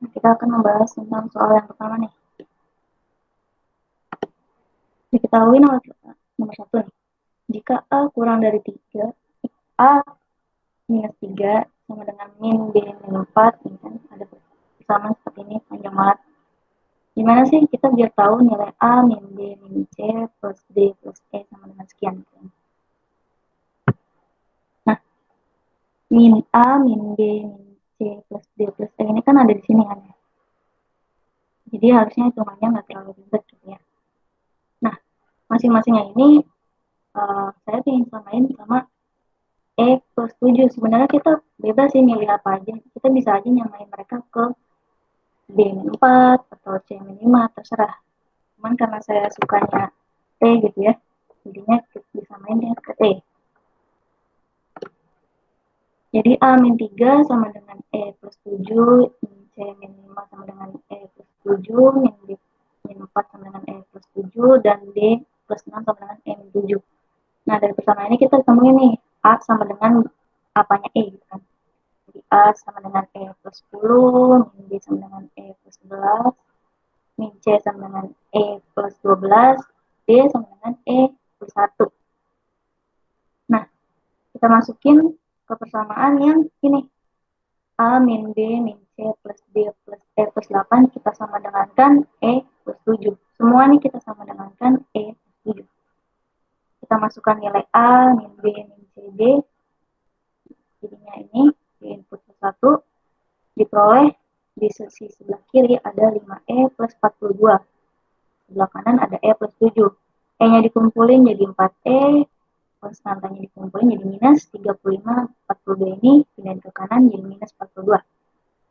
Nah, kita akan membahas tentang soal yang pertama nih. Diketahui nomor 1 nih. Jika A kurang dari 3, A minus 3 sama dengan min B min 4, ini kan ada persamaan seperti ini, panjang banget. Gimana sih kita biar tahu nilai A min B min C plus D plus E sama dengan sekian? Nah, min A min B min C plus D plus E ini kan ada di sini kan ya. Jadi harusnya hitungannya nggak terlalu ribet gitu ya. Nah, masing-masingnya ini saya ingin samain sama E plus 7. Sebenarnya kita bebas sih milih apa aja. Kita bisa aja nyamain mereka ke B-4 atau C-5, terserah. Cuman karena saya sukanya T gitu ya, jadinya disamain dengan ke T. Jadi A-3 sama dengan E plus 7, C-5 sama dengan E plus 7, min B min 4 sama dengan E plus 7, dan D plus 6 sama dengan E min 7. Nah, dari persamaan ini kita temuin nih, A sama dengan apanya E gitu kan. Jadi A sama dengan E plus 10, min B sama dengan E plus 11, min C sama dengan E plus 12, D sama dengan E plus 1. Nah, kita masukin ke persamaan yang ini. A min B min C plus D plus E plus 8 kita sama dengankan E plus 7. Semua ini kita sama dengankan E plus 7. Kita masukkan nilai A min B min C D. Jadinya ini di input 1 diperoleh di sisi sebelah kiri ada 5E plus 42. Sebelah kanan ada E plus 7. E-nya dikumpulin jadi 4E, konstantanya dikumpulin jadi minus 35, 42 ini pindahin ke kanan jadi minus 42.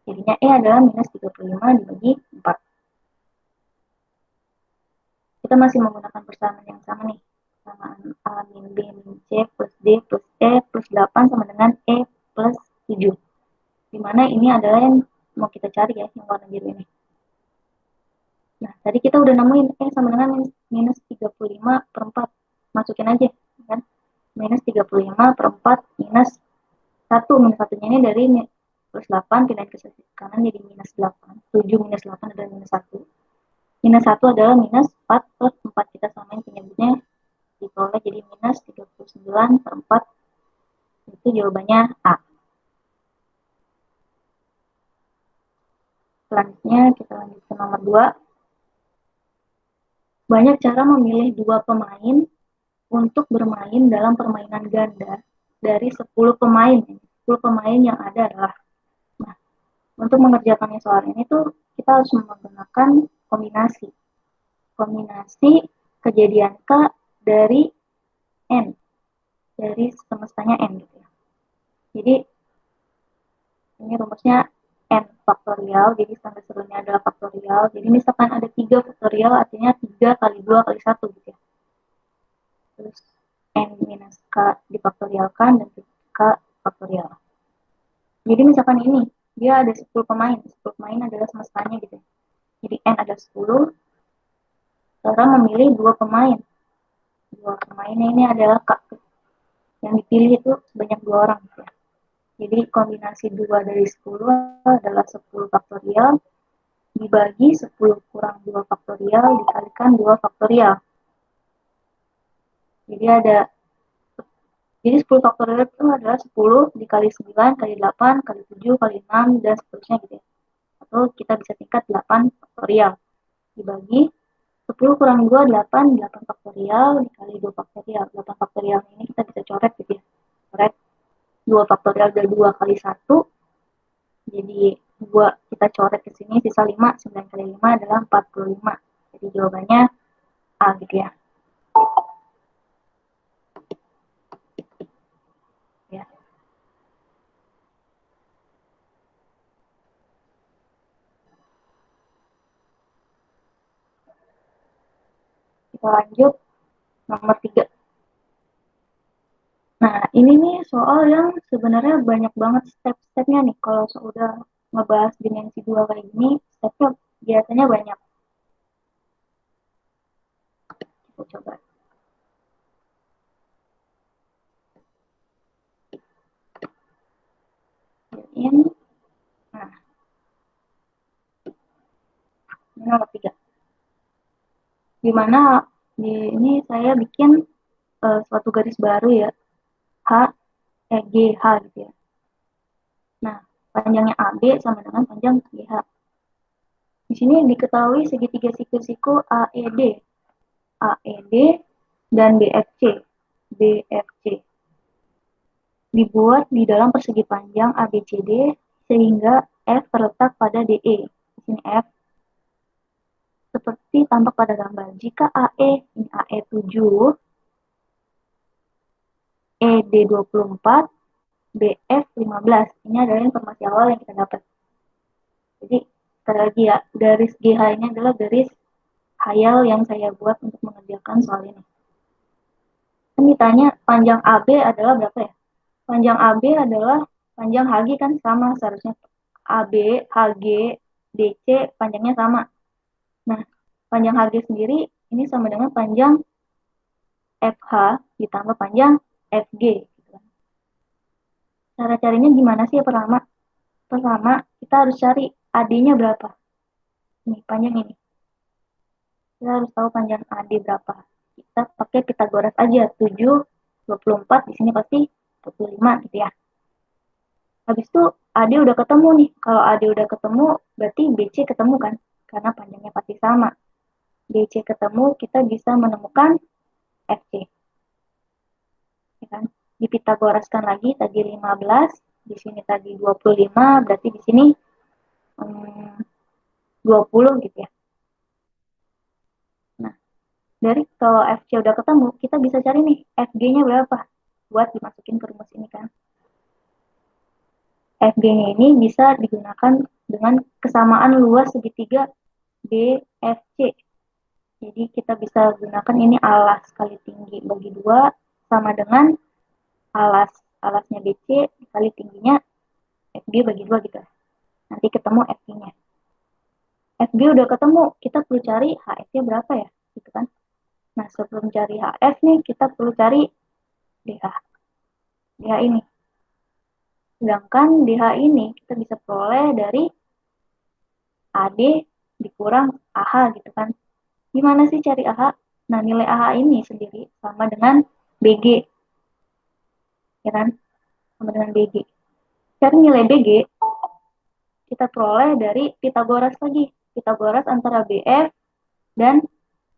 Jadinya E adalah minus 35 dibagi 4. Kita masih menggunakan persamaan yang sama nih. Persamaan A min B min C plus D plus E plus 8 sama dengan E plus 7. Dimana ini adalah yang mau kita cari ya, yang warna biru ini. Nah, tadi kita udah nemuin E sama dengan minus 35 per 4. Masukin aja, kan? Minus 35 per 4 minus 1. Minus 1-nya ini dari plus 8, pindahin ke sisi kanan jadi minus 8. 7 minus 8 adalah minus 1. Minus 1 adalah minus 4 plus 4. Kita samain penyebutnya. Ditolak jadi minus 39 per 4. Itu jawabannya A. Selanjutnya kita lanjut ke nomor 2. Banyak cara memilih dua pemain untuk bermain dalam permainan ganda dari 10 pemain. 10 pemain yang ada adalah, nah, untuk mengerjakan soal ini tuh kita harus menggunakan kombinasi. Kombinasi kejadian K dari N. Dari semestanya N gitu ya. Jadi ini rumusnya N faktorial, jadi standar serunya adalah faktorial. Jadi misalkan ada 3 faktorial, artinya 3 kali 2 kali 1 gitu ya. Terus N minus K difaktorialkan dan K faktorial. Jadi misalkan ini, dia ada 10 pemain. 10 pemain adalah semestanya gitu ya. Jadi N ada 10, cara memilih 2 pemain. 2 pemainnya ini adalah K. Yang dipilih itu sebanyak 2 orang gitu ya. Jadi kombinasi 2 dari 10 adalah 10 faktorial dibagi 10 kurang 2 faktorial dikalikan 2 faktorial. Jadi 10 faktorial itu adalah 10 dikali 9 kali 8 kali 7 kali 6 dan seterusnya gitu ya. Atau kita bisa tingkat 8 faktorial dibagi 10 kurang 2 8, 8 faktorial dikali 2 faktorial. 8 faktorial ini kita bisa coret gitu ya. Coret 2 faktorial dari 2 kali 1. Jadi 2 kita coret ke sini sisa 5, 9 kali 5 adalah 45. Jadi jawabannya A gitu ya. Ya. Kita lanjut nomor 3. Nah, ini nih soal yang sebenarnya banyak banget step-stepnya nih. Kalau sudah ngebahas dimensi 2 kayak gini, stepnya biasanya banyak. Kita coba. Ini, nah, nomor 3. Dimana di ini saya bikin suatu garis baru ya, GH gitu ya. Nah, panjangnya AB sama dengan panjang GH. Di sini diketahui segitiga siku-siku AED dan BFC dibuat di dalam persegi panjang ABCD sehingga F terletak pada DE. Di sini F seperti tampak pada gambar. Jika ini AE 7, ED 24, BF 15. Ini adalah informasi awal yang kita dapat. Jadi, sekali lagi ya, garis GH ini adalah garis khayal yang saya buat untuk mengerjakan soal ini. Kan ditanya panjang AB adalah berapa ya? Panjang AB adalah panjang HG kan sama seharusnya. AB, HG, DC panjangnya sama. Nah, panjang HG sendiri ini sama dengan panjang FH ditambah panjang FG. Cara carinya gimana sih? Pertama kita harus cari AD-nya berapa. Ini panjang ini. Kita harus tahu panjang AD berapa. Kita pakai Pitagoras aja. 7, 24, di sini pasti 25 gitu ya. Habis itu AD udah ketemu nih. Kalau AD udah ketemu, berarti BC ketemu kan? Karena panjangnya pasti sama. BC ketemu, kita bisa menemukan FC. Ya kan? Dipitagoraskan lagi, tadi 15, di sini tadi 25, berarti di sini 20 gitu ya. Nah, dari kalau FC udah ketemu, kita bisa cari nih FG-nya berapa buat dimasukin ke rumus ini kan. FG-nya ini bisa digunakan dengan kesamaan luas segitiga BFC. Jadi kita bisa gunakan ini alas kali tinggi bagi 2 sama dengan alasnya BC kali tingginya FG bagi 2 gitu. Nanti ketemu FG-nya. FG udah ketemu, kita perlu cari HF-nya berapa ya, gitu kan. Nah, sebelum cari HF nih, kita perlu cari DH. DH ini. Sedangkan DH ini kita bisa peroleh dari AD dikurang AH gitu kan. Gimana sih cari AH? Nah, nilai AH ini sendiri sama dengan BG. Ya kan? Sama dengan BG. Cari nilai BG, kita peroleh dari Pitagoras lagi. Pitagoras antara BF dan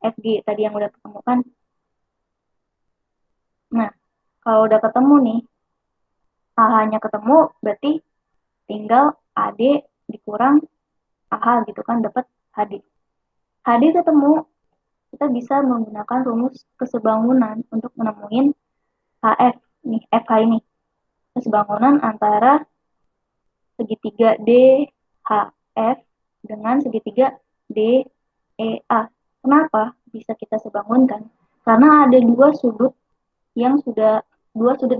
FG tadi yang udah ketemu kan. Nah, kalau udah ketemu nih, AH-nya ketemu, berarti tinggal AD dikurang AH gitu kan, dapat HD. HD ketemu, kita bisa menggunakan rumus kesebangunan untuk menemuin HF, nih, FH ini. Kesebangunan antara segitiga DHF dengan segitiga DEA. Kenapa bisa kita sebangunkan? Karena ada dua sudut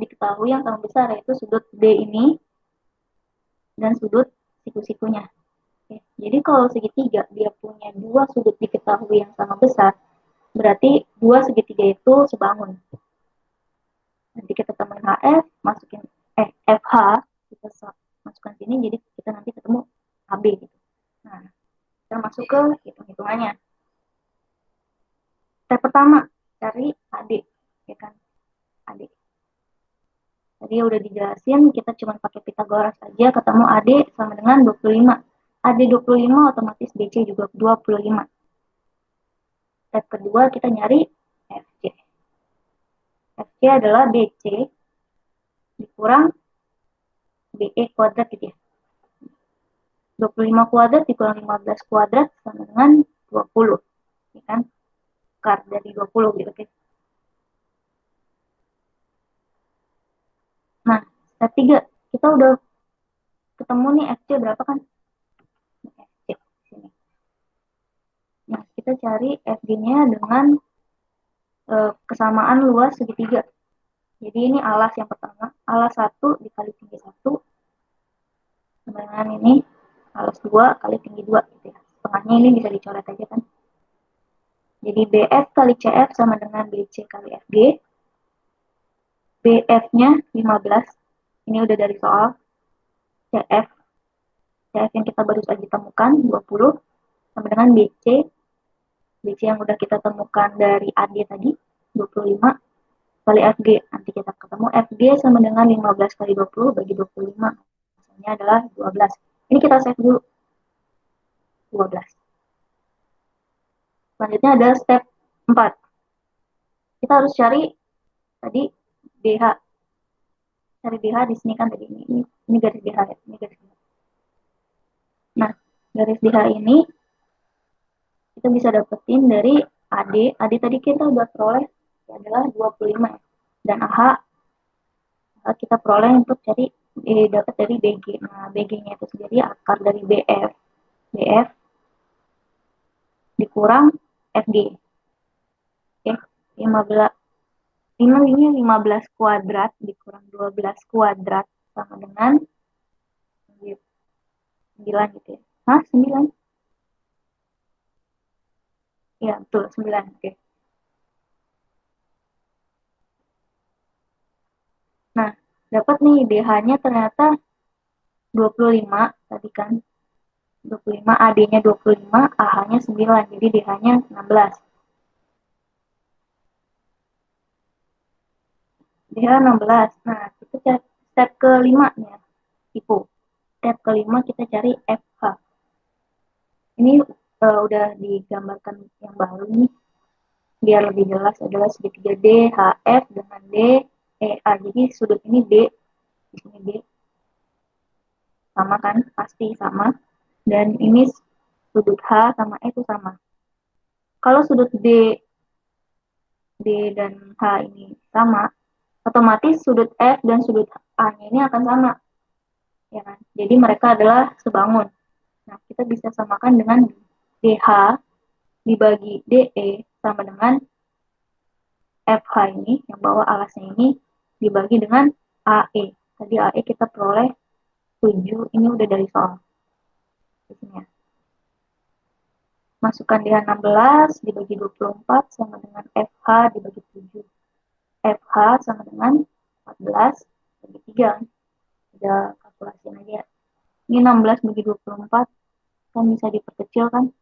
diketahui yang sama besar, yaitu sudut D ini dan sudut siku-sikunya. Jadi kalau segitiga dia punya dua sudut diketahui yang sama besar, berarti dua segitiga itu sebangun. Nanti kita temuin HF, masukin FH, kita masukkan sini, jadi kita nanti ketemu HB gitu. Nah, kita masuk ke hitung-hitungannya. Step pertama, cari AD, ya kan? AD. Tadi udah dijelasin, kita cuma pakai Pitagoras saja, ketemu AD sama dengan 25. AD 25 otomatis BC juga 25. Step kedua, kita nyari FC. FC adalah BC dikurang BE kuadrat gitu ya. 25 kuadrat dikurang 15 kuadrat sama dengan 20. Ya kan? Akar dari 20 gitu kan. Nah, step 3, kita udah ketemu nih FC berapa kan? FC sini. Nah, kita cari FG-nya dengan kesamaan luas segitiga. Jadi ini alas yang pertama, alas 1 dikali tinggi 1 dengan ini alas 2 kali tinggi 2 gitu ya. Tengahnya ini bisa dicoret aja kan. Jadi BF kali CF sama dengan BC kali FG. BF-nya 15. Ini udah dari soal. CF yang kita baru saja temukan 20. sama dengan BC yang udah kita temukan dari AD tadi, 25 kali FG. Nanti kita ketemu FG sama dengan 15 kali 20 bagi 25. Hasilnya adalah 12. Ini kita save dulu, 12. Selanjutnya ada step 4. Kita harus cari tadi DH. Cari DH di sini kan tadi. Ini garis DH ya. Ini garis DH. Nah, garis DH ini kita bisa dapetin dari AD. AD tadi kita udah peroleh adalah 25. Dan AH kita peroleh untuk cari dapat dari BG. Nah, BG-nya itu sendiri akar dari BF. BF dikurang FG. Oke, 15 ini 15 kuadrat dikurang 12 kuadrat sama dengan 9 gitu ya. Hah, 9? Ya, betul, 9. Oke. Nah, dapat nih DH-nya ternyata 25 tadi kan. 25, AD-nya 25, AH-nya 9. Jadi DH-nya 16. DH 16. Nah, itu step kelima nih, tipu. Step kelima kita cari FH. Ini udah digambarkan yang baru nih. Biar lebih jelas adalah segitiga D, HF dengan D, EA. Jadi sudut ini D, di sini D. Sama kan? Pasti sama. Dan ini sudut H sama E itu sama. Kalau sudut D dan H ini sama, otomatis sudut F dan sudut A-nya ini akan sama. Ya kan? Jadi mereka adalah sebangun. Nah, kita bisa samakan dengan DH dibagi DE sama dengan FH ini, yang bawah alasnya ini, dibagi dengan AE. Tadi AE kita peroleh 7, ini udah dari soal. Di sini ya. Masukkan DH 16 dibagi 24 sama dengan FH dibagi 7. FH sama dengan 14 bagi 3. Udah kalkulasiin aja ya. Ini 16 bagi 24 kan bisa diperkecil kan?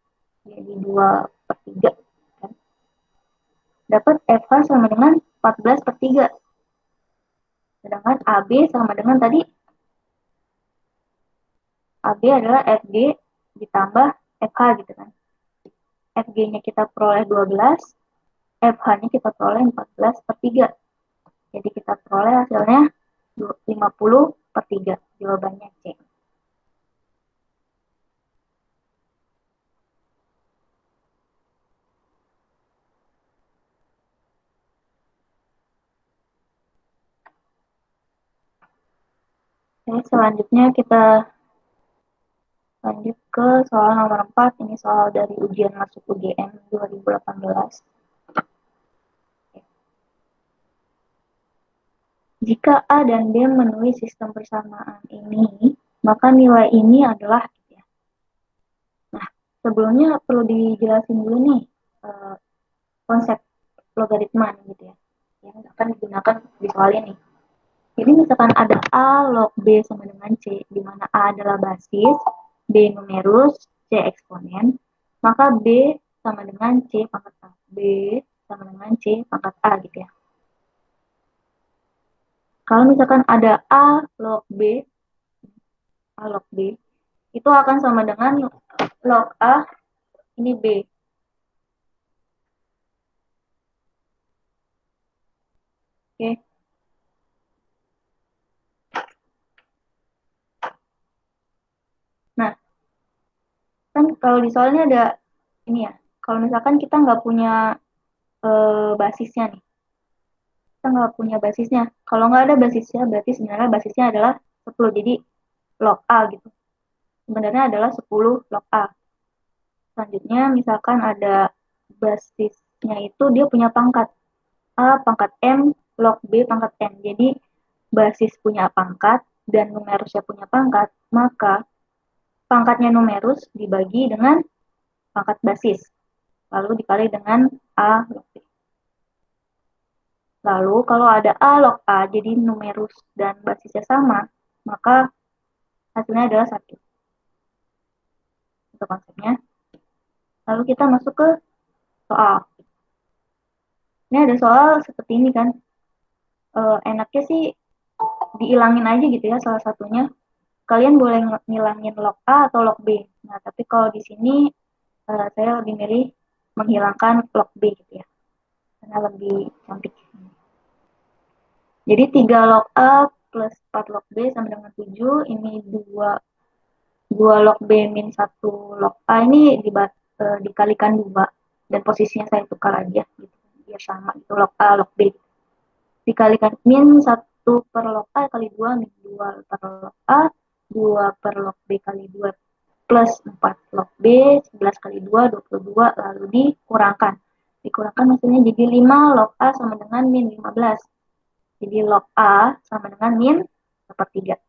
Jadi 2 per 3. Kan? Dapat FH sama dengan 14 per 3. Sedangkan AB sama dengan tadi, AB adalah FG ditambah FH gitu kan. FG-nya kita peroleh 12, FH-nya kita peroleh 14 per 3. Jadi kita peroleh hasilnya 50 per 3. Jawabannya C. Oke, selanjutnya kita lanjut ke soal nomor 4. Ini soal dari ujian masuk UGM 2018. Jika A dan B memenuhi sistem persamaan ini, maka nilai ini adalah ya. Nah, sebelumnya perlu dijelasin dulu nih konsep logaritma gitu ya, yang akan digunakan di soal ini. Jadi misalkan ada A log B sama dengan C, di mana A adalah basis, B numerus, C eksponen, maka B sama dengan C pangkat A. B sama dengan C pangkat A gitu ya. Kalau misalkan ada A log B, A log B, itu akan sama dengan log A, ini B. Oke. Nah, kan kalau di soalnya ada ini ya, kalau misalkan kita nggak punya basisnya nih, kita nggak punya basisnya. Kalau nggak ada basisnya, berarti sebenarnya basisnya adalah 10. Jadi log A gitu. Sebenarnya adalah 10 log A. Selanjutnya misalkan ada basisnya itu dia punya pangkat A pangkat M log B pangkat N. Jadi basis punya pangkat dan numerusnya punya pangkat, maka pangkatnya numerus dibagi dengan pangkat basis. Lalu dikali dengan A log B. Lalu kalau ada A log A, jadi numerus dan basisnya sama, maka hasilnya adalah 1. Itu konsepnya. Lalu kita masuk ke soal. Ini ada soal seperti ini kan. Enaknya sih diilangin aja gitu ya salah satunya. Kalian boleh ngilangin log A atau log B. Nah, tapi kalau di sini saya lebih milih menghilangkan log B gitu ya. Karena lebih cantik. Jadi 3 log A plus 4 log B sama dengan 7. Ini 2 log B min 1 log A ini dikalikan 2. Dan posisinya saya tukar aja gitu. Biar sama itu log A, log B. Dikalikan min 1 per log A kali 2 min 2 per log A, 2 per log B kali 2 plus 4 log B, 11 kali 2, 22, lalu dikurangkan. Dikurangkan maksudnya jadi 5 log A sama dengan min 15. Jadi log A sama dengan min sepertiga.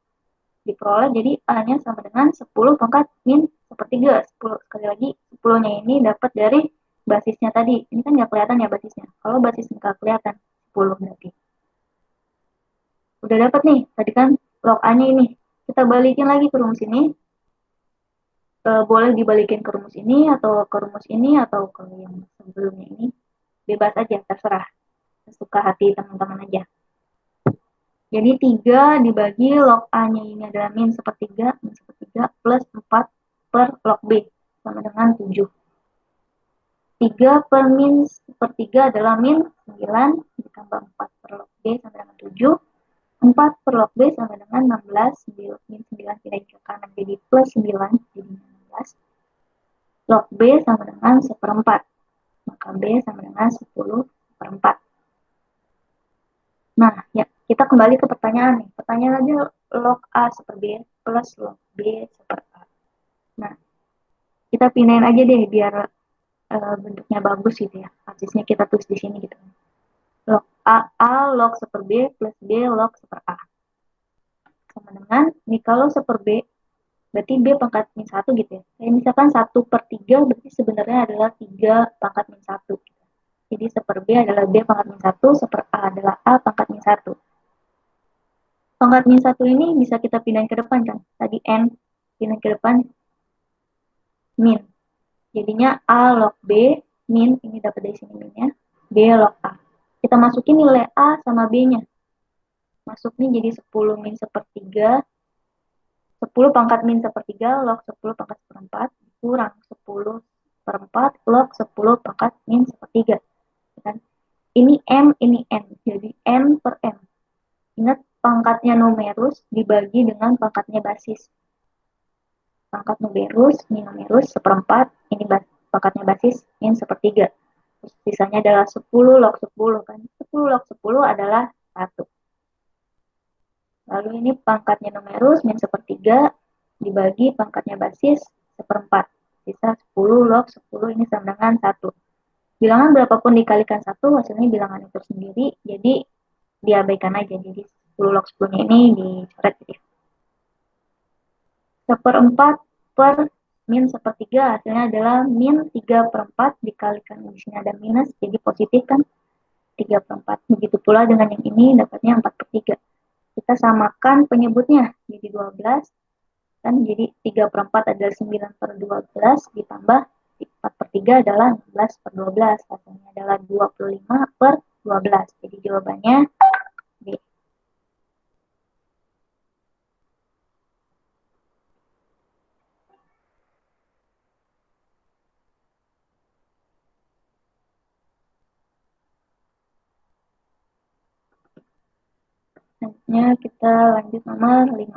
Diperoleh jadi A-nya sama dengan 10 pangkat min sepertiga. 10. Sekali lagi, 10-nya ini dapat dari basisnya tadi. Ini kan nggak kelihatan ya basisnya. Kalau basis nggak kelihatan, 10 berarti. Udah dapat nih, tadi kan log A-nya ini. Kita balikin lagi ke rumus ini. Boleh dibalikin ke rumus ini, atau ke rumus ini, atau ke yang sebelumnya ini. Bebas aja, terserah. Sesuka hati teman-teman aja. Jadi 3 dibagi log A-nya ini adalah min sepertiga plus 4 per log B sama dengan 7. 3 per min sepertiga adalah min 9 ditambah 4 per log B sama dengan 7. 4 per log B sama dengan 16, min 9 pindah ke kanan jadi plus 9, jadi 16. Log B sama dengan seperempat, maka B sama dengan 10 seperempat. Nah, ya, kita kembali ke pertanyaan nih. Pertanyaan aja log A seper B plus log B seper A. Nah, kita pindahin aja deh biar bentuknya bagus gitu ya. Basisnya kita tulis di sini gitu. Log A log seper B plus B log seper A. Sama dengan, nih kalau seper B, berarti B pangkat min 1 gitu ya. Kayak misalkan 1 per 3 berarti sebenarnya adalah 3 pangkat min 1. Jadi seper B adalah B pangkat min 1, seper A adalah A pangkat min 1. Pangkat min 1 ini bisa kita pindahin ke depan kan. Tadi N, pindahin ke depan min. Jadinya A log B, min, ini dapat dari sini minnya, B log A. Kita masukin nilai A sama B-nya. Masuk nih jadi 10 min sepertiga, 10 pangkat min sepertiga log 10 pangkat seperempat, kurang 10 seperempat log 10 pangkat min sepertiga. Kan? Ini M, ini N. Jadi N per M. Ingat pangkatnya numerus dibagi dengan pangkatnya basis. Pangkat numerus, min numerus, seperempat, ini pangkatnya basis, min sepertiga. Terus sisanya adalah 10 log 10 kan. 10 log 10 adalah 1. Lalu ini pangkatnya numerus, min sepertiga, dibagi pangkatnya basis, seperempat. Sisa 10 log 10 ini sama dengan 1. Bilangan berapapun dikalikan 1, hasilnya bilangan itu sendiri, jadi diabaikan aja. Jadi 10 log 10-nya ini dicoret gitu ya. Seperempat per min sepertiga hasilnya adalah min 3 per 4 dikalikan di sini ada minus jadi positif kan 3 per 4. Begitu pula dengan yang ini dapatnya 4 per 3. Kita samakan penyebutnya jadi 12 kan jadi 3 per 4 adalah 9 per 12 ditambah 4 per 3 adalah 16 per 12. Hasilnya adalah 25 per 12. Jadi jawabannya B. Selanjutnya kita lanjut nomor 5.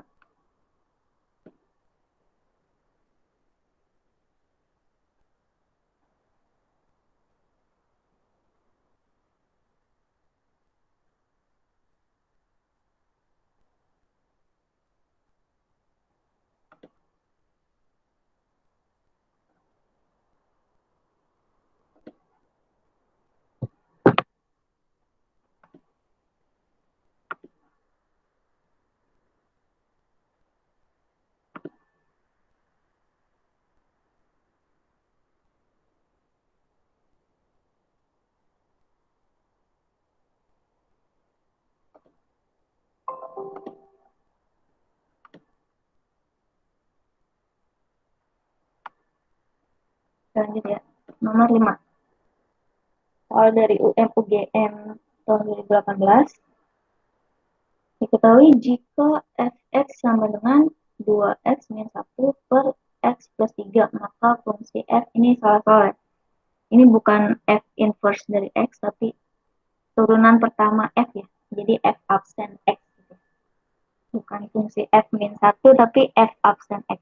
Lanjut ya. nomor 5. Soal dari UM-UGM tahun 2018. Diketahui jika fx sama dengan 2x min 1 per x plus 3, maka fungsi f ini salah-salah. Ini bukan f inverse dari x, tapi turunan pertama f ya. Jadi f absen x. Bukan fungsi f min 1, tapi f absen x.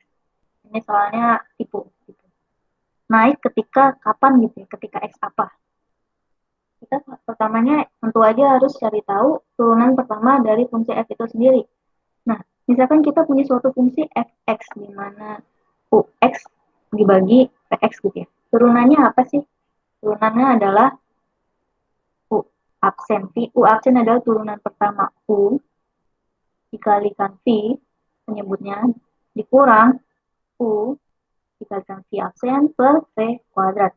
Ini soalnya tipu. Naik ketika kapan gitu ya, ketika x apa. Kita pertamanya tentu aja harus cari tahu turunan pertama dari fungsi f itu sendiri. Nah, misalkan kita punya suatu fungsi fx di mana ux dibagi px gitu ya. Turunannya apa sih? Turunannya adalah u absen. U absen adalah turunan pertama u dikalikan v penyebutnya dikurang u dikalikan v absen per v kuadrat.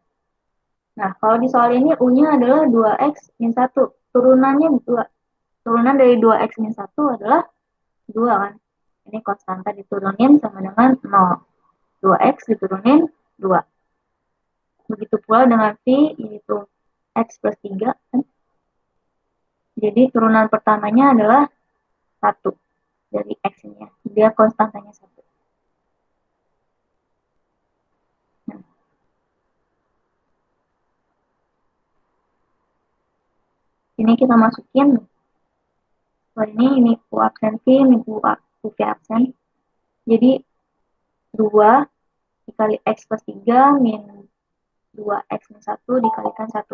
Nah, kalau di soal ini u-nya adalah 2x min 1. Turunannya 2. Turunan dari 2x min 1 adalah 2 kan. Ini konstanta diturunin sama dengan 0. 2x diturunin 2. Begitu pula dengan v, yaitu x plus 3. Kan? Jadi turunan pertamanya adalah 1 dari x-nya. Dia konstantanya 1. Nah, ini kita masukin. Ini u absen v, ini u v absen. Jadi 2 dikali x plus 3 min 2x min 1 dikalikan 1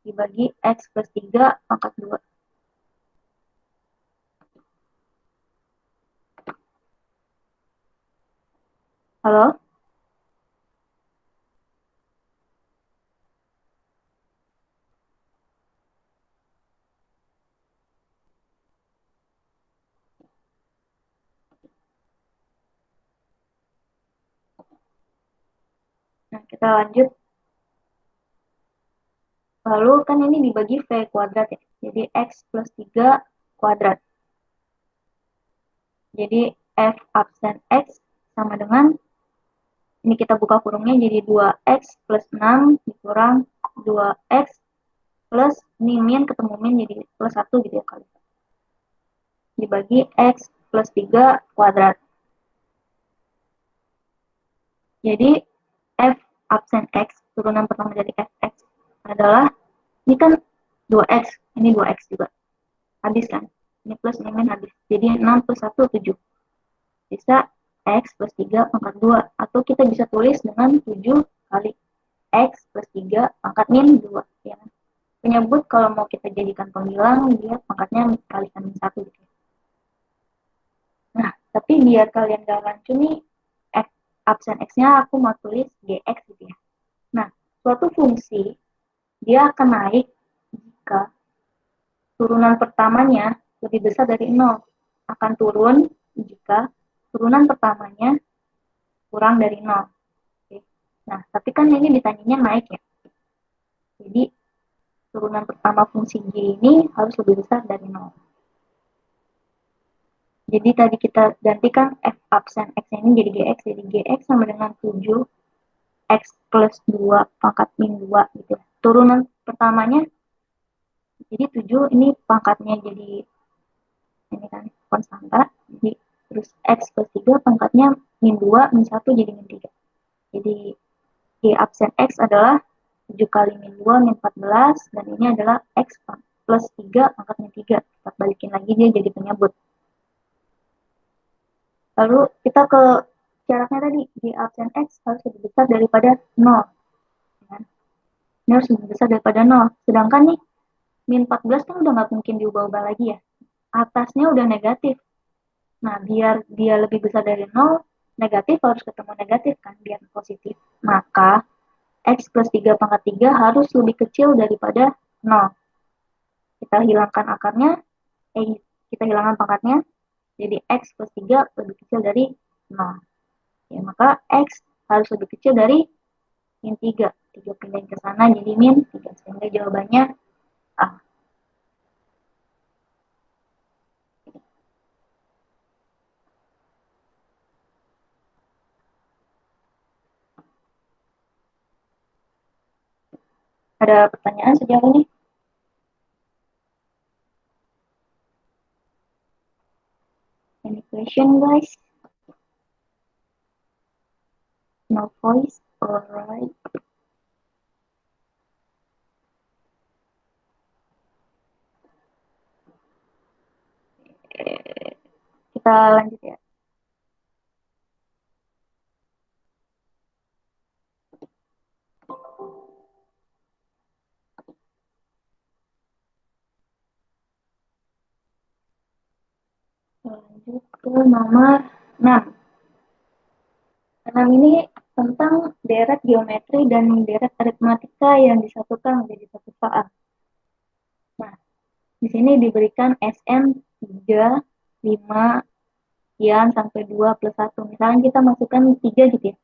dibagi x plus 3 pangkat 2. Halo? Nah, kita lanjut. Lalu kan ini dibagi v kuadrat ya. Jadi x plus 3 kuadrat. Jadi f absen x sama dengan, ini kita buka kurungnya jadi 2x plus 6 dikurang 2x plus, ini min ketemu min jadi plus 1 gitu ya kali. Dibagi x plus 3 kuadrat. Jadi f absen x, turunan pertama dari fx adalah, ini kan 2x, ini 2x juga. Habis kan? Ini plus, ini min habis. Jadi 6 plus 1, 7. Bisa x plus 3 pangkat 2. Atau kita bisa tulis dengan 7 kali x plus 3 pangkat min 2. Ya. Penyebut kalau mau kita jadikan pembilang, dia pangkatnya kalikan min 1. Gitu. Nah, tapi biar kalian gak rancu nih, f absen x-nya aku mau tulis gx gitu ya. Nah, suatu fungsi, dia akan naik jika turunan pertamanya lebih besar dari 0. Akan turun jika turunan pertamanya kurang dari 0. Oke. Nah, tapi kan ini ditanyanya naik ya. Jadi, turunan pertama fungsi G ini harus lebih besar dari 0. Jadi tadi kita gantikan f absen x ini jadi gx. Jadi gx sama dengan 7x plus 2 pangkat min 2 gitu. Turunan pertamanya jadi 7, ini pangkatnya jadi ini kan konstanta. Jadi terus x plus 3 pangkatnya min 2, min 1 jadi min 3. Jadi g absen x adalah 7 kali min 2 min 14, dan ini adalah x plus 3 pangkat min 3. Kita balikin lagi dia jadi penyebut. Lalu kita ke syaratnya tadi, g absen x harus lebih besar daripada 0. Ya. Ini harus lebih besar daripada 0. Sedangkan nih, min 14 kan udah nggak mungkin diubah-ubah lagi ya. Atasnya udah negatif. Nah, biar dia lebih besar dari 0, negatif harus ketemu negatif kan, biar positif. Maka, x plus 3 pangkat 3 harus lebih kecil daripada 0. Kita hilangkan akarnya, kita hilangkan pangkatnya, jadi x plus 3 lebih kecil dari 0. Ya, maka x harus lebih kecil dari min 3. 3 pindahin ke sana jadi min 3. Sehingga jawabannya A. Ada pertanyaan sejauh ini? Any question, guys? No voice? Alright. Kita lanjut ya. Lanjut ke nomor 6. 6 ini tentang deret geometri dan deret aritmatika yang disatukan menjadi satu faal. Nah, di sini diberikan SN 3, 5, sekian sampai 2 plus 1. Misalnya kita masukkan 3 gitu ya.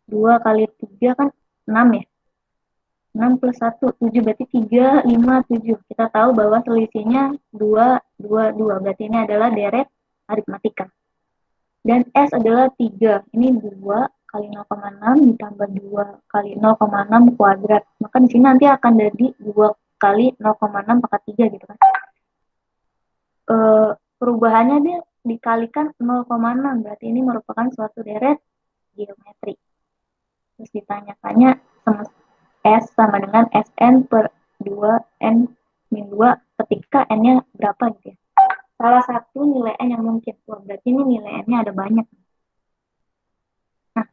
2 kali 3 kan 6 ya. 6 plus 1, 7. Berarti 3, 5, 7. Kita tahu bahwa selisihnya 2, 2, 2. Berarti ini adalah deret aritmatika. Dan S adalah 3. Ini 2 kali 0,6 ditambah 2 kali 0,6 kuadrat. Maka di sini nanti akan jadi 2 kali 0,6 pangkat 3 gitu kan. Perubahannya dia dikalikan 0,6. Berarti ini merupakan suatu deret geometri. Terus ditanya-tanya S sama dengan Sn per 2 N min 2 ketika N-nya berapa gitu ya. Salah satu nilai N yang mungkin. Wah, berarti ini nilai N-nya ada banyak. Nah,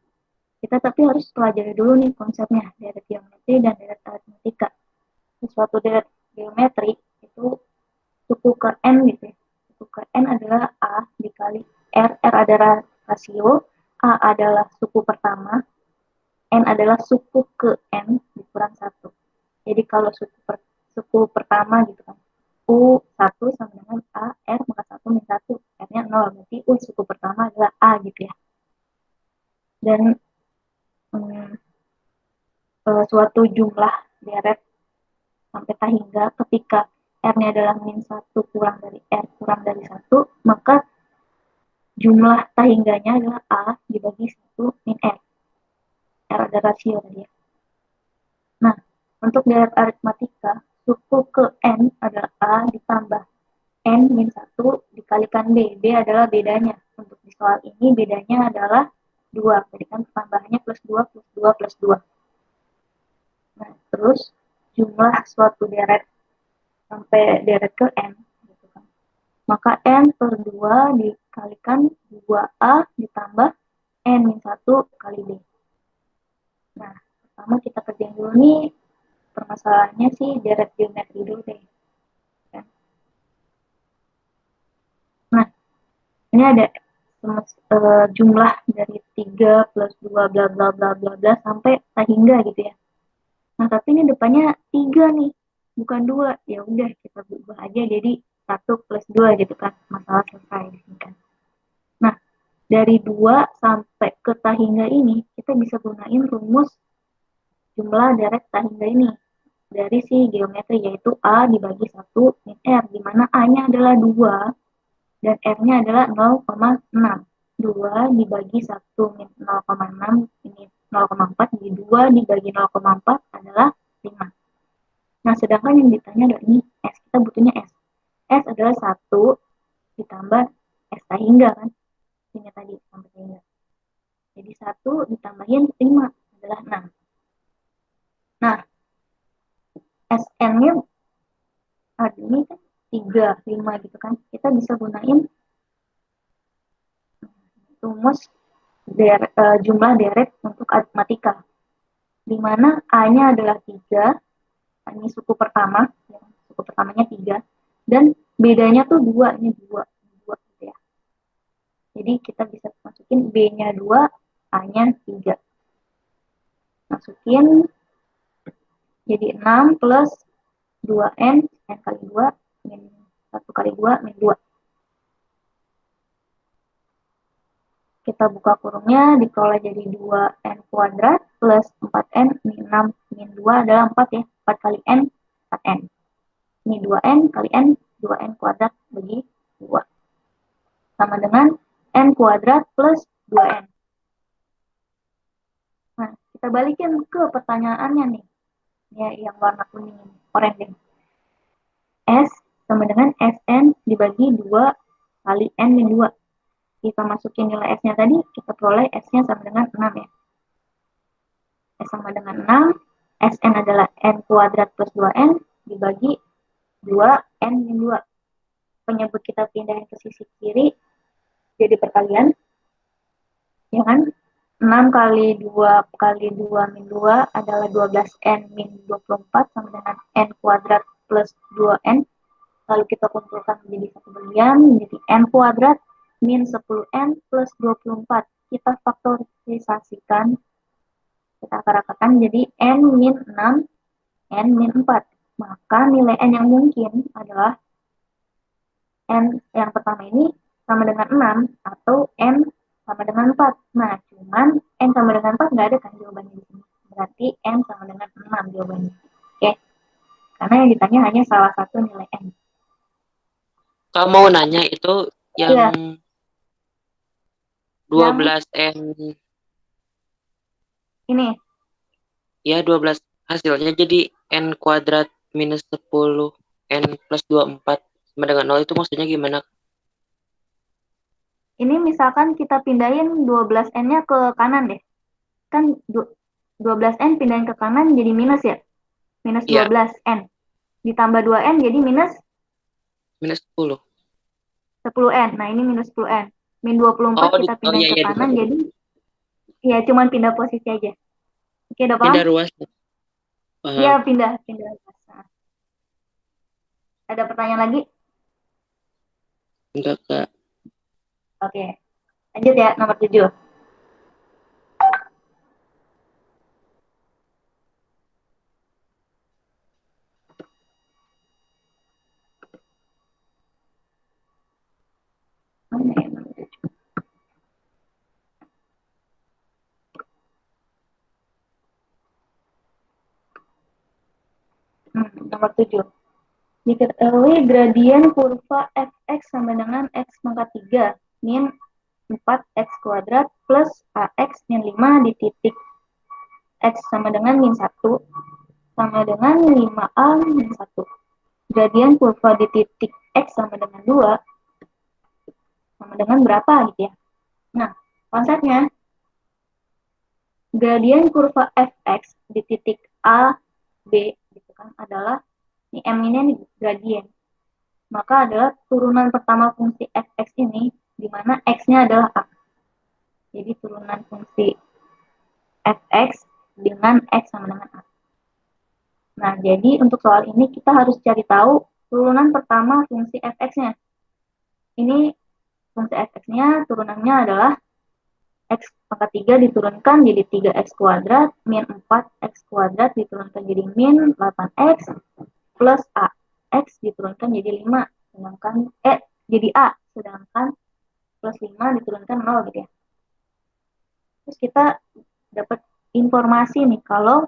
kita tapi harus pelajari dulu nih konsepnya, deret geometri dan deret aritmatika. Suatu deret geometri itu suku ke N gitu ya. Suku ke N adalah A dikali R. R adalah rasio, A adalah suku pertama, N adalah suku ke N dikurang 1. Jadi kalau suku pertama gitu kan, U1 sama dengan A, R, maka 1 min 1, R-nya 0. Berarti U suku pertama adalah A gitu ya. Dan suatu jumlah deret sampai tak hingga ketika R-nya adalah min 1 kurang dari R kurang dari 1, maka jumlah tak hingganya adalah A dibagi 1 min R. R ada rasio tadi ya. Nah, untuk deret aritmatika, suku ke N adalah A ditambah N min 1 dikalikan B. B adalah bedanya. Untuk di soal ini bedanya adalah 2. Jadi kan tambahannya plus 2 plus 2 plus 2. Nah, terus jumlah suatu deret sampai deret ke N. Gitu kan. Maka N per 2 dikalikan 2A ditambah N min 1 kali B. Nah, pertama kita kerjain dulu nih permasalahannya sih deret geometri dulu deh. Nah, ini ada jumlah dari 3 plus 2 bla bla bla bla bla sampai hingga gitu ya. Nah, tapi ini depannya 3 nih, bukan 2. Ya udah kita ubah aja jadi 1 plus 2 gitu kan. Masalah selesai di sini kan. Nah, dari 2 sampai ke hingga ini kita bisa gunain rumus jumlah deret hingga ini dari si geometri, yaitu A dibagi 1 min R, di mana A-nya adalah 2 dan R-nya adalah 0,6. 2 dibagi 1 min 0,6 ini 0,4, jadi 2 dibagi 0,4 adalah 5. Nah, sedangkan yang ditanya adalah ini S, kita butuhnya S. S adalah 1 ditambah S hingga kan, ini tadi sampai hingga. Jadi 1 ditambahin 5 adalah 6. Nah, SN-nya ini kan 3, 5 gitu kan. Kita bisa gunain rumus jumlah deret untuk aritmatika. Di mana A-nya adalah 3, ini suku pertama, ya, suku pertamanya 3, dan bedanya tuh 2, ini 2, 2 gitu ya. Jadi kita bisa masukin B-nya 2, A-nya 3. Masukin jadi 6 plus 2N, N kali 2, min 1 kali 2, min 2. Kita buka kurungnya, dikelola jadi 2N kuadrat plus 4N min 6 min 2 adalah 4 ya. 4 kali N, 4N. Ini 2N kali N, 2N kuadrat bagi 2. Sama dengan N kuadrat plus 2N. Nah, kita balikin ke pertanyaannya nih. Ya, yang warna kuning, oranye. S sama dengan Sn dibagi 2 kali N min 2. Kita masukin nilai S-nya tadi, kita peroleh S-nya sama dengan 6 ya. S sama dengan 6, Sn adalah N kuadrat plus 2N dibagi 2 N min 2. Penyebut kita pindahin ke sisi kiri, jadi perkalian, ya kan? 6 kali 2 kali 2 min 2 adalah 12N min 24 sama dengan N kuadrat plus 2N. Lalu kita kumpulkan menjadi satu bagian, menjadi N kuadrat min 10N plus 24. Kita faktorisasikan, kita akar-akarkan jadi N min 6, N min 4. Maka nilai N yang mungkin adalah N yang pertama ini sama dengan 6 atau N sama dengan 4. Nah, cuman N sama dengan 4 nggak ada kan jawabannya di sini. Berarti N sama dengan 6 jawabannya. Oke. Karena yang ditanya hanya salah satu nilai N. Kalau mau nanya itu yang Ya, yang 12N, ini. ya 12 hasilnya jadi N kuadrat minus 10 N plus 24 sama dengan 0 itu maksudnya gimana? Ini misalkan kita pindahin 12N-nya ke kanan deh. Kan 12N pindahin ke kanan jadi minus ya. Minus Ya, 12N. Ditambah 2N jadi minus minus 10. 10N. Nah, ini minus 10N. Min 24 kita Oh pindahin iya ke iya kanan dibagi. jadi ya cuman pindah posisi aja. Oke, udah paham? Pindah ruas. Iya, Paham. pindah, pindah. Nah, ada pertanyaan lagi? Enggak Kak. Oke. Lanjut ya, nomor 7. Mana ya, nomor 7? Nomor 7. Diketahui gradien kurva fx sama dengan x pangkat 3 min 4x kuadrat plus ax min 5 di titik x sama dengan min 1 sama dengan 5a min 1. Gradien kurva di titik x sama dengan 2 sama dengan berapa gitu ya. Nah, konsepnya gradien kurva fx di titik a, b gitu kan adalah ini m ini nih gradien. Maka adalah turunan pertama fungsi fx ini di mana x-nya adalah a. Jadi turunan fungsi fx dengan x sama dengan a. Nah, jadi untuk soal ini kita harus cari tahu turunan pertama fungsi fx-nya. Ini fungsi fx-nya turunannya adalah x pangkat 3 diturunkan jadi 3x kuadrat min 4x kuadrat diturunkan jadi min 8x plus a. X diturunkan jadi 5 sedangkan jadi a sedangkan plus 5 diturunkan 0 gitu ya. Terus kita dapat informasi nih kalau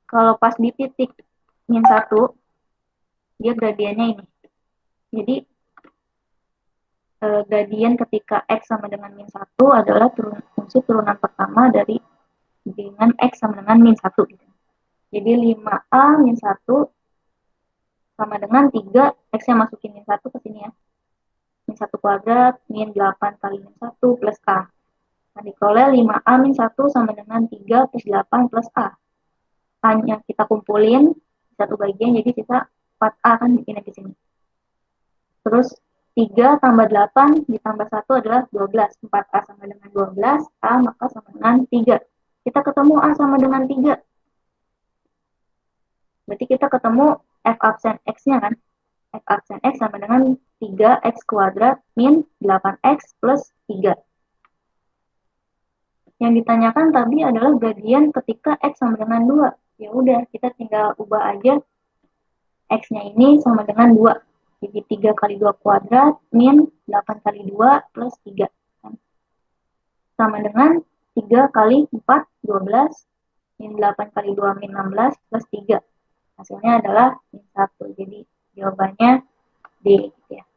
kalau pas di titik min 1 dia gradiennya ini. Jadi gradien ketika x sama dengan min 1 adalah fungsi turunan pertama dari dengan x sama dengan min 1 gitu. Jadi 5a min 1 sama dengan 3 x-nya masukin min 1 ke sini ya. Min 1 kuadrat min 8 kali min 1 plus a. Nah, diperoleh 5a min 1 sama dengan 3 plus 8 plus a. Hanya kita kumpulin satu bagian jadi kita 4a kan bikinnya di sini. Terus 3 tambah 8 ditambah 1 adalah 12. 4a sama dengan 12, a maka sama dengan 3. Kita ketemu a sama dengan 3. Berarti kita ketemu f absen x-nya kan. F absen x sama dengan 3x kuadrat min 8x plus 3. Yang ditanyakan tadi adalah gradien ketika x sama dengan 2. Ya udah, kita tinggal ubah aja x-nya ini sama dengan 2. Jadi 3 kali 2 kuadrat min 8 kali 2 plus 3. Sama dengan 3 kali 4, 12. Min 8 kali 2 min 16 plus 3. Hasilnya adalah min 1. Jadi jawabannya D. Gitu ya.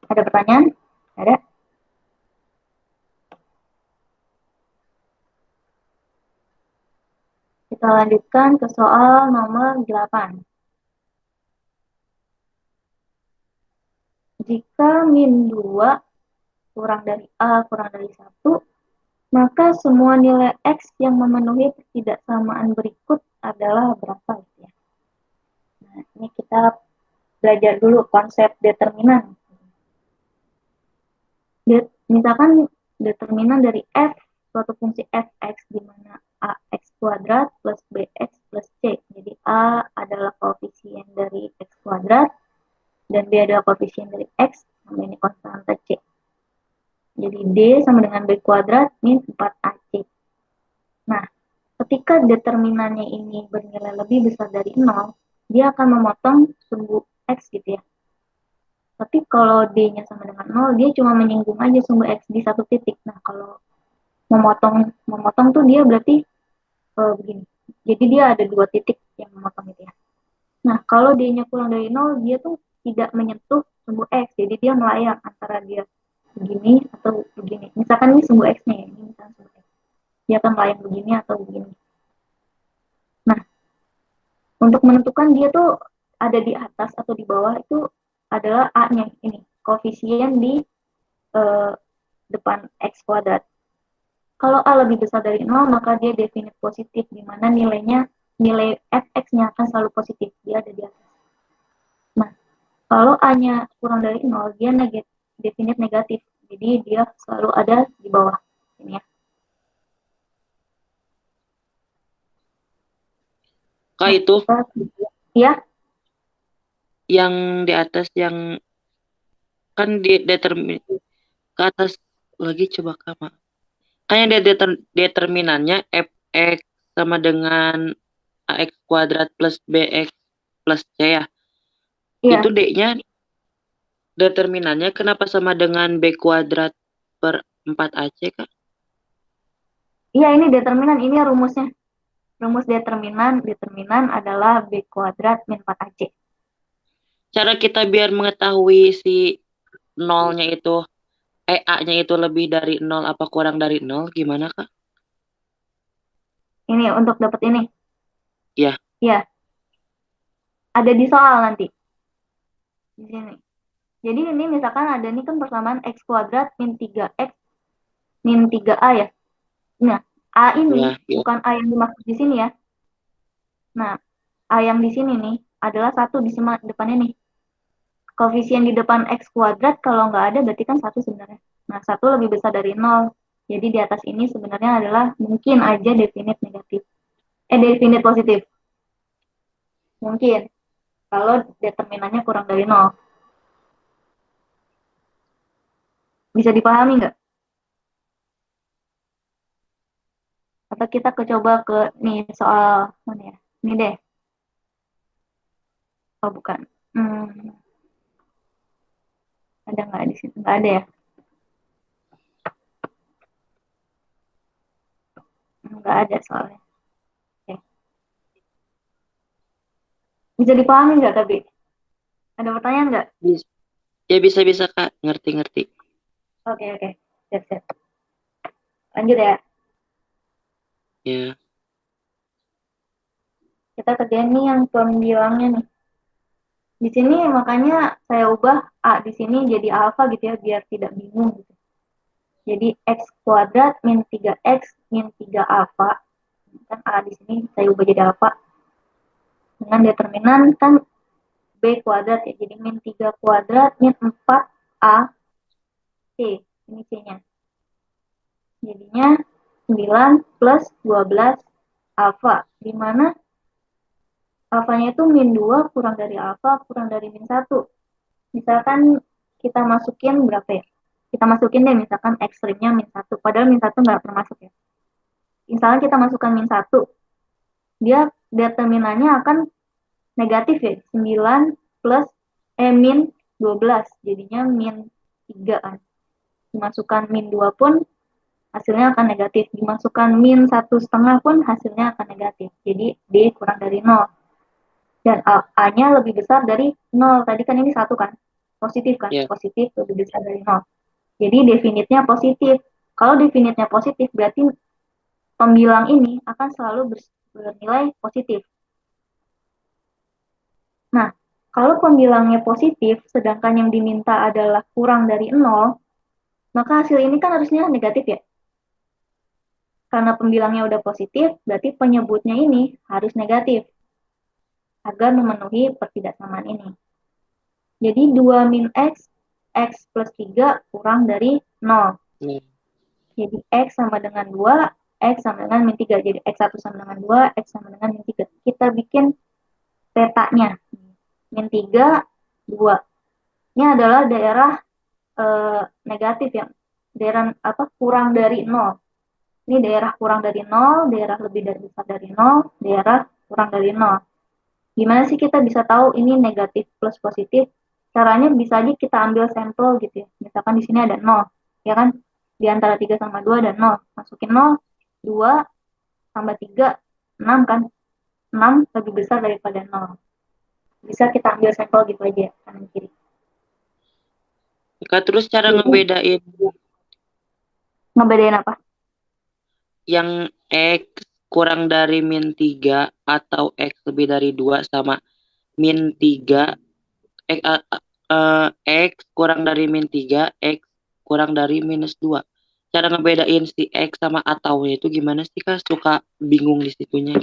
Ada pertanyaan? Ada? kita lanjutkan ke soal nomor 8. Jika min 2 kurang dari A kurang dari 1, maka semua nilai X yang memenuhi ketidaksamaan berikut adalah berapa? Ya? Nah, ini kita belajar dulu konsep determinan. Misalkan determinan dari f, suatu fungsi fx di mana ax kuadrat plus bx plus c. Jadi a adalah koefisien dari x kuadrat dan b adalah koefisien dari x, sama ini konstanta c. Jadi d sama dengan b kuadrat min 4ac. Nah, ketika determinannya ini bernilai lebih besar dari 0, dia akan memotong sumbu x gitu ya. Tapi kalau D-nya sama dengan 0, dia cuma menyinggung aja sumbu X di satu titik. Nah, kalau memotong tuh dia berarti begini. Jadi dia ada dua titik yang memotong itu ya. Nah, kalau D-nya kurang dari 0, dia tuh tidak menyentuh sumbu X. Jadi dia melayang antara dia begini atau begini. Misalkan ini sumbu X-nya ya. Ini misalkan sumbu X. Dia akan melayang begini atau begini. Nah, untuk menentukan dia tuh ada di atas atau di bawah itu adalah A-nya ini. Koefisien di depan X kuadrat. Kalau A lebih besar dari 0, maka dia definite positif, di mana nilai fx-nya akan selalu positif, dia ada di atas. Nah, kalau A-nya kurang dari 0, dia definite negatif, jadi dia selalu ada di bawah. Ini ya. Kak, itu ya, yang di atas yang kan di determin ke atas lagi, coba Kak. Kan yang determinannya fx sama dengan ax kuadrat plus bx plus c ya. iya. Itu D-nya determinannya kenapa sama dengan b kuadrat per 4ac Kak? Iya, ini determinan, ini rumusnya. Rumus determinan adalah b kuadrat min 4ac. Cara kita biar mengetahui si nolnya itu A-nya itu lebih dari 0 apa kurang dari 0 gimana Kak? Ini untuk dapat ini. Iya. Iya. Ada di soal nanti. Di sini. Jadi ini misalkan ada nih kan persamaan x kuadrat min 3x min 3a ya. Nah, a ini Ya, ya. bukan a yang dimaksud di sini ya. Nah, a yang di sini nih adalah satu di depannya nih. Koefisien di depan x kuadrat kalau nggak ada berarti kan satu sebenarnya. Nah, satu lebih besar dari 0. Jadi di atas ini sebenarnya adalah mungkin aja definite negatif. Definite positif. Mungkin. Kalau determinannya kurang dari 0. Bisa dipahami nggak? Atau kita coba ke nih soal mana ya? Ini deh. Oh bukan. Ada nggak di situ? Nggak ada ya? Nggak ada soalnya. Oke. Bisa dipahami nggak tapi? Ada pertanyaan nggak? Ya bisa-bisa Kak, ngerti-ngerti. Oke, oke. Siap. Lanjut ya. Ya. Kita kerjain nih yang pembilangnya nih. Di sini makanya saya ubah A di sini jadi alfa gitu ya, biar tidak bingung gitu. Jadi x kuadrat min 3x min 3 alfa. Kan A di sini saya ubah jadi alfa. Dengan determinan kan b kuadrat ya, jadi min 3 kuadrat min 4a c. Ini c-nya. Jadinya 9 plus 12 alfa. Di mana alfanya itu min 2 kurang dari alfa kurang dari min 1. Misalkan kita masukin berapa ya? Kita masukin deh misalkan ekstrimnya min 1. Padahal min 1 nggak termasuk ya. Misalkan kita masukkan min 1. Dia determinannya akan negatif ya. 9 plus min 12. Jadinya min 3 kan. Dimasukkan min 2 pun hasilnya akan negatif. Dimasukkan min 1,5 pun hasilnya akan negatif. Jadi D kurang dari 0. Dan A-nya lebih besar dari 0. Tadi kan ini 1 kan. Positif kan. Ya. Positif lebih besar dari 0. Jadi definitnya positif. Kalau definitnya positif berarti pembilang ini akan selalu bernilai positif. Nah, kalau pembilangnya positif, sedangkan yang diminta adalah kurang dari 0, maka hasil ini kan harusnya negatif ya. Karena pembilangnya udah positif, berarti penyebutnya ini harus negatif agar memenuhi pertidaksamaan ini. Jadi 2 min X plus 3 kurang dari 0. Jadi X sama dengan 2, X sama dengan min 3. Jadi X1 sama dengan 2, X sama dengan min 3. Kita bikin petanya. Min 3, 2. Ini adalah daerah negatif ya. Daerah kurang dari 0. Ini daerah kurang dari 0, daerah lebih dari besar dari 0, daerah kurang dari 0. Gimana sih kita bisa tahu ini negatif plus positif? Caranya bisa aja kita ambil sampel gitu ya. Misalkan di sini ada 0, ya kan? Di antara 3 sama 2 ada 0. Masukin 0, 2 tambah 3, 6 kan? 6 lebih besar daripada 0. Bisa kita ambil sampel gitu aja, kanan kiri. Kak, terus cara Jadi, ngebedain apa? yang X kurang dari min 3 atau X lebih dari 2 sama min 3, X, X kurang dari min 3, X kurang dari minus 2. Cara ngebedain si X sama ataunya itu gimana sih Kak? Suka bingung di situnya.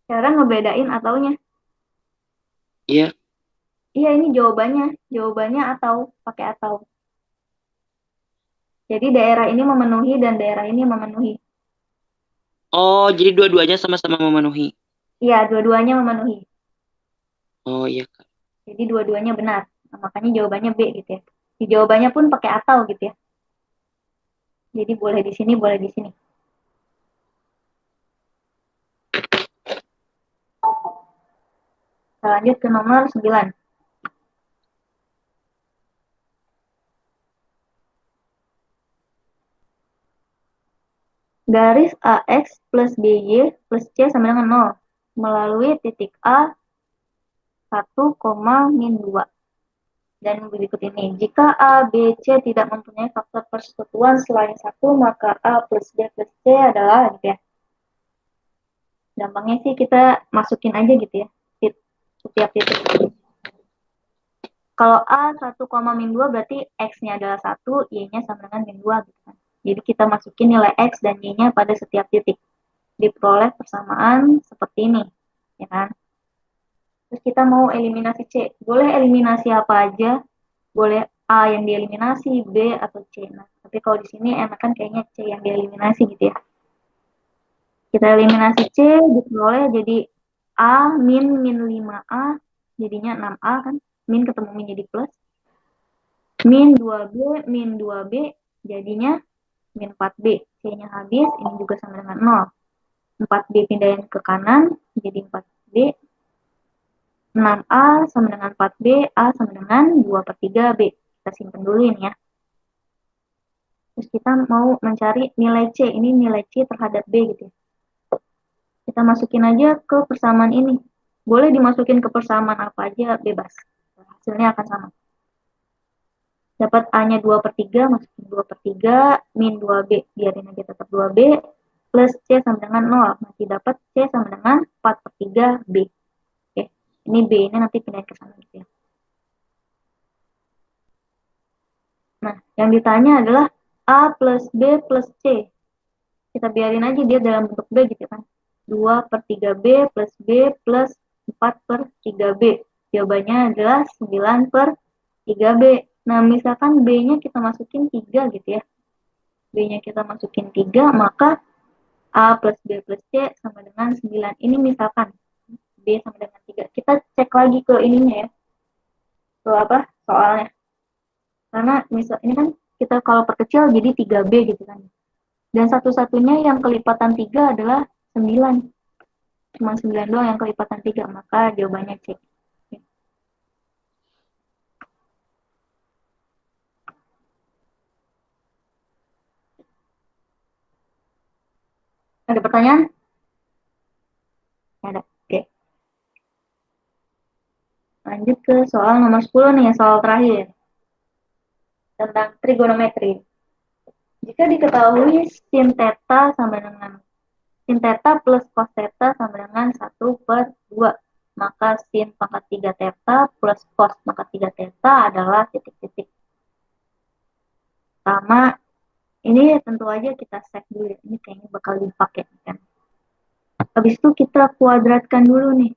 Cara ngebedain ataunya. Iya. Iya, ini jawabannya. Jawabannya atau, pakai atau. Jadi daerah ini memenuhi dan daerah ini memenuhi. Oh, jadi dua-duanya sama-sama memenuhi. Iya, dua-duanya memenuhi. Oh iya Kak. Jadi dua-duanya benar. Nah, makanya jawabannya B gitu ya. Di jawabannya pun pakai atau gitu ya. Jadi boleh di sini, boleh di sini. Kita lanjut ke nomor 9. Garis AX plus BY plus C sama dengan 0 melalui titik A 1, min 2. Dan berikut ini, jika A, B, C tidak mempunyai faktor persekutuan selain 1, maka A plus B plus C adalah gitu ya. Gampangnya sih kita masukin aja gitu ya, setiap titik. Kalau A 1, min 2 berarti X-nya adalah 1, Y-nya sama dengan min 2 gitu kan. Jadi kita masukin nilai X dan Y-nya pada setiap titik. Diperoleh persamaan seperti ini, ya kan? Terus kita mau eliminasi C. Boleh eliminasi apa aja, boleh A yang dieliminasi, B atau C. Nah, tapi kalau di sini enakan kayaknya C yang dieliminasi gitu ya. Kita eliminasi C, diperoleh jadi A min 5A, jadinya 6A kan. Min ketemu min jadi plus. Min 2B, jadinya min 4B. C-nya habis, ini juga sama dengan 0. 4B pindahin ke kanan, jadi 4B. 6A sama dengan 4B, A sama dengan 2 per 3B. Kita simpan dulu ini ya. Terus kita mau mencari nilai C. Ini nilai C terhadap B gitu ya. Kita masukin aja ke persamaan ini. Boleh dimasukin ke persamaan apa aja, bebas. Hasilnya akan sama. Dapat A-nya 2 per 3, masukin 2 per 3, min 2B, biarin aja tetap 2B, plus C sama dengan 0. Nanti dapat C sama dengan 4 per 3B. Oke, ini B ini nanti pindahin ke sana gitu ya. Nah, yang ditanya adalah A plus B plus C. Kita biarin aja dia dalam bentuk B gitu kan. 2 per 3B plus B plus 4 per 3B. Jawabannya adalah 9 per 3B. Nah, misalkan B-nya kita masukin 3 gitu ya. B-nya kita masukin 3, maka A plus B plus C sama dengan 9. Ini misalkan B sama dengan 3. Kita cek lagi ke ininya ya. Ke apa? Soalnya. Karena misal ini kan kita kalau perkecil jadi 3B gitu kan. Dan satu-satunya yang kelipatan 3 adalah 9. Cuma 9 doang yang kelipatan 3, maka jawabannya C. Ada pertanyaan? Ada. Oke. Lanjut ke soal nomor 10 nih, soal terakhir. Tentang trigonometri. Jika diketahui sin theta sama dengan sin theta plus cos theta sama dengan 1/2, maka sin pangkat 3 theta plus cos pangkat 3 theta adalah titik-titik. Pertama, ini tentu aja kita set dulu ya. Ini kayaknya bakal dipakai kan. Habis itu kita kuadratkan dulu nih.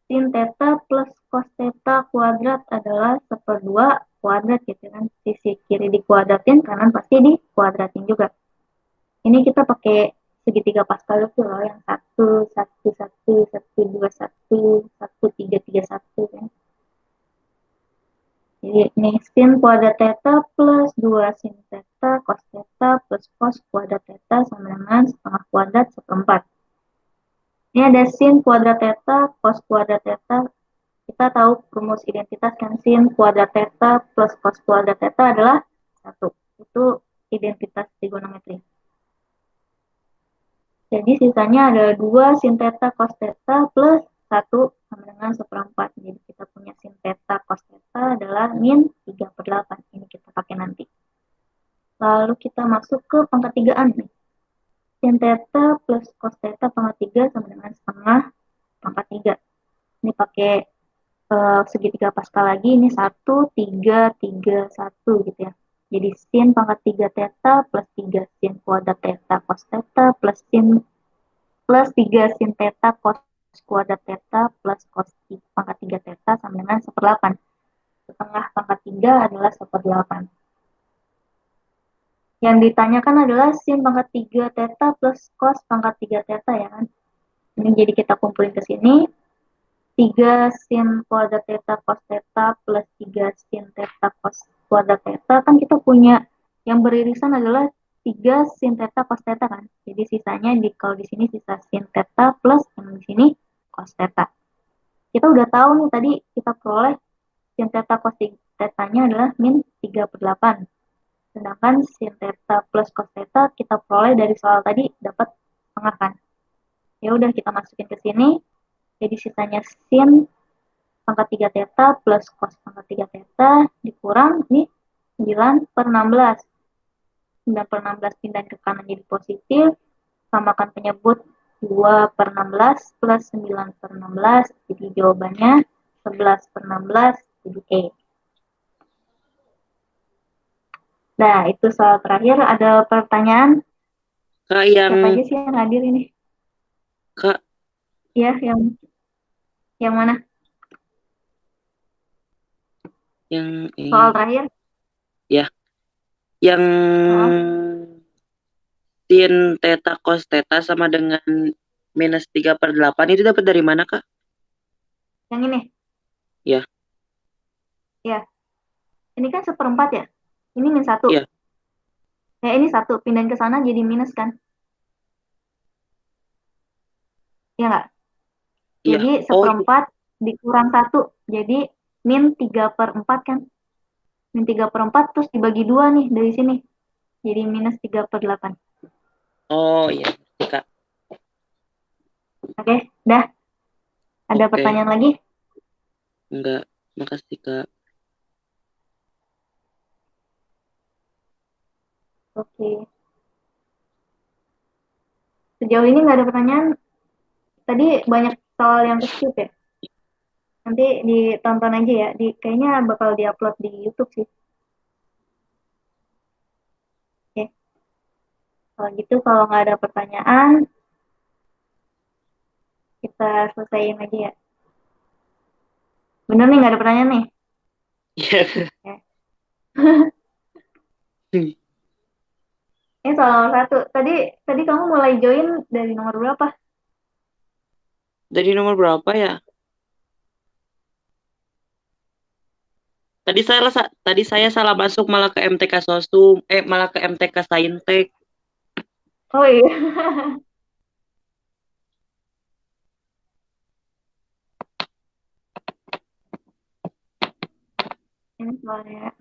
Sin theta plus cos theta kuadrat adalah 1/2 kuadrat gitu kan. Sisi kiri dikuadratin, kanan pasti dikuadratin juga. Ini kita pakai segitiga Pascal itu loh, yang 1, 1, 1, 1, 2, 1, 1, 3, 3, 1 kan. Jadi ini sin kuadrat theta plus 2 sin theta cos theta plus cos kuadrat theta sama dengan setengah kuadrat 1/4. Ini ada sin kuadrat theta cos kuadrat theta. Kita tahu rumus identitas kan, sin kuadrat theta plus cos kuadrat theta adalah 1. Itu identitas trigonometri. Jadi sisanya ada 2 sin theta cos theta plus 1 sama dengan 1/4. Jadi kita punya sin theta cos theta adalah min 3/8. Ini kita pakai nanti. Lalu kita masuk ke pangkat tigaan nih. Sin theta plus cos theta pangkat 3 sama dengan setengah pangkat 3. Ini pakai segitiga Pascal lagi. Ini 1, 3, 3, 1 gitu ya. Jadi sin pangkat 3 theta plus 3 sin kuadrat theta cos theta plus 3 sin theta cos kuadrat theta plus cos pangkat 3 theta sama dengan 1/8. Setengah pangkat 3 adalah 1/8. Yang ditanyakan adalah sin pangkat 3 theta plus cos pangkat 3 theta ya kan. Ini jadi kita kumpulin ke sini. 3 sin kuadrat theta cos theta plus 3 sin theta cos kuadrat theta, kan kita punya yang beririsan adalah 3 sin theta cos theta kan. Jadi sisanya kalau di sini sisa sin theta plus yang di sini cos theta. Kita udah tahu nih tadi kita peroleh sin theta cos theta-nya adalah min 3/8. Sedangkan sin theta plus cos theta kita peroleh dari soal tadi dapat setengah kan. Ya udah kita masukin ke sini. Jadi sisanya sin pangkat 3 theta plus cos pangkat 3 theta dikurang nih 9/16. 9/16 pindahin ke kanan jadi positif. Samakan penyebut 2/16 plus 9/16. Jadi jawabannya 11/16 jadi E. Nah, itu soal terakhir. Ada pertanyaan? Kak, yang Siapa aja sih yang hadir ini? Kak, Ya, yang mana? yang Soal ini terakhir? ya, yang sin theta cos theta sama dengan minus 3/8 itu dapat dari mana, Kak? Yang ini? Ya, Ya. Ini kan 1/4 ya? Ini min 1. ya, Ya, ini 1. Pindahin ke sana jadi minus kan? Ya nggak? iya. Jadi Oh, iya. 1/4 dikurang 1. Jadi min 3/4 kan? Min 3/4 terus dibagi 2 nih dari sini. Jadi minus 3/8. Oh, iya, Kak. Oke, dah. Ada Oke, pertanyaan lagi? enggak. Makasih, Kak. Oke. Sejauh ini nggak ada pertanyaan. Tadi banyak soal yang kecil ya. Nanti ditonton aja ya. Kayaknya bakal diupload di YouTube sih. Oke. Kalau gitu, kalau nggak ada pertanyaan, kita selesaiin aja ya. Bener nih, nggak ada pertanyaan nih. Iya. Ya. Ini soal nomor 1. Tadi kamu mulai join dari nomor berapa? Dari nomor berapa ya? Tadi saya salah masuk malah ke MTK Sosum, malah ke MTK Saintek. Oh iya. Ini soalnya.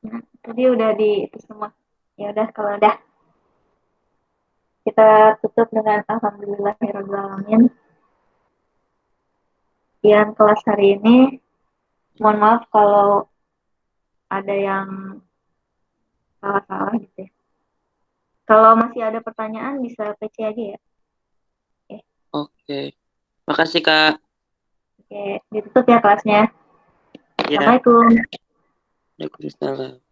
Nah, tadi udah di itu semua. Ya udah kalau udah. kita tutup dengan alhamdulillahirrahmanirrahim. Sekian kelas hari ini. Mohon maaf kalau ada yang salah-salah gitu ya. Kalau masih ada pertanyaan bisa PC aja ya. Oke. Makasih, Kak. Oke, ditutup ya kelasnya. Ya, Assalamualaikum. Waalaikumsalam.